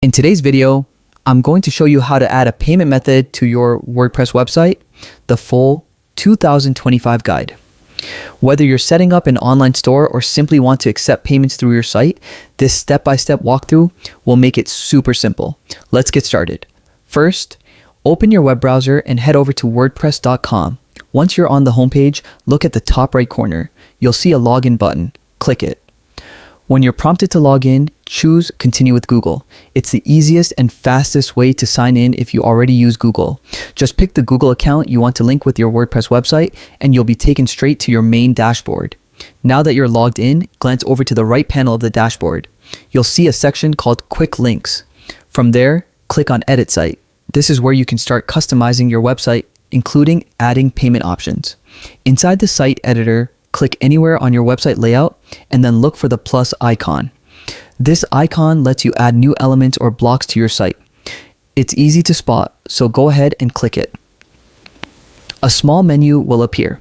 In today's video, I'm going to show you how to add a payment method to your WordPress website, the full 2025 guide. Whether you're setting up an online store or simply want to accept payments through your site, this step-by-step walkthrough will make it super simple. Let's get started. First, open your web browser and head over to wordpress.com. Once you're on the homepage, look at the top right corner. You'll see a login button. Click it. When you're prompted to log in, choose Continue with Google. It's the easiest and fastest way to sign in if you already use Google. Just pick the Google account you want to link with your WordPress website and you'll be taken straight to your main dashboard. Now that you're logged in, glance over to the right panel of the dashboard. You'll see a section called Quick Links. From there, click on Edit Site. This is where you can start customizing your website, including adding payment options. Inside the site editor, click anywhere on your website layout and then look for the plus icon. This icon lets you add new elements or blocks to your site. It's easy to spot, so go ahead and click it. A small menu will appear.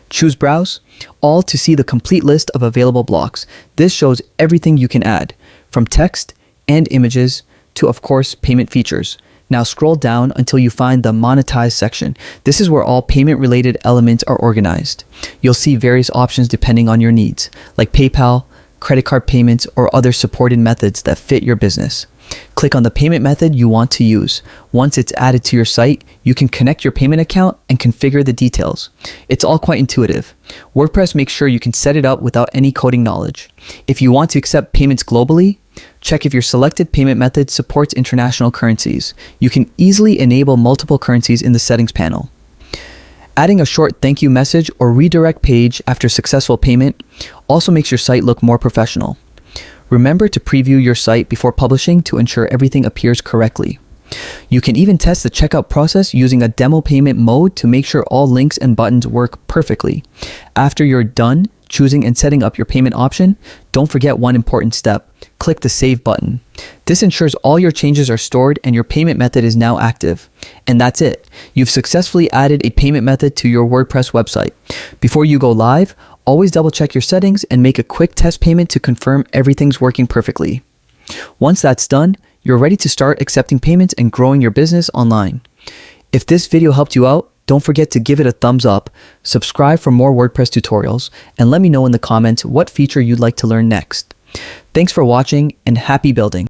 Choose Browse All to see the complete list of available blocks. This shows everything you can add, from text and images to, of course, payment features. Now scroll down until you find the Monetize section. This is where all payment-related elements are organized. You'll see various options depending on your needs, like PayPal, credit card payments, or other supported methods that fit your business. Click on the payment method you want to use. Once it's added to your site, you can connect your payment account and configure the details. It's all quite intuitive. WordPress makes sure you can set it up without any coding knowledge. If you want to accept payments globally, check if your selected payment method supports international currencies. You can easily enable multiple currencies in the settings panel. Adding a short thank you message or redirect page after successful payment also makes your site look more professional. Remember to preview your site before publishing to ensure everything appears correctly. You can even test the checkout process using a demo payment mode to make sure all links and buttons work perfectly. After you're done choosing and setting up your payment option, don't forget one important step. Click the Save button. This ensures all your changes are stored and your payment method is now active. And that's it. You've successfully added a payment method to your WordPress website. Before you go live, always double check your settings and make a quick test payment to confirm everything's working perfectly. Once that's done, you're ready to start accepting payments and growing your business online. If this video helped you out, don't forget to give it a thumbs up, subscribe for more WordPress tutorials, and let me know in the comments what feature you'd like to learn next. Thanks for watching and happy building.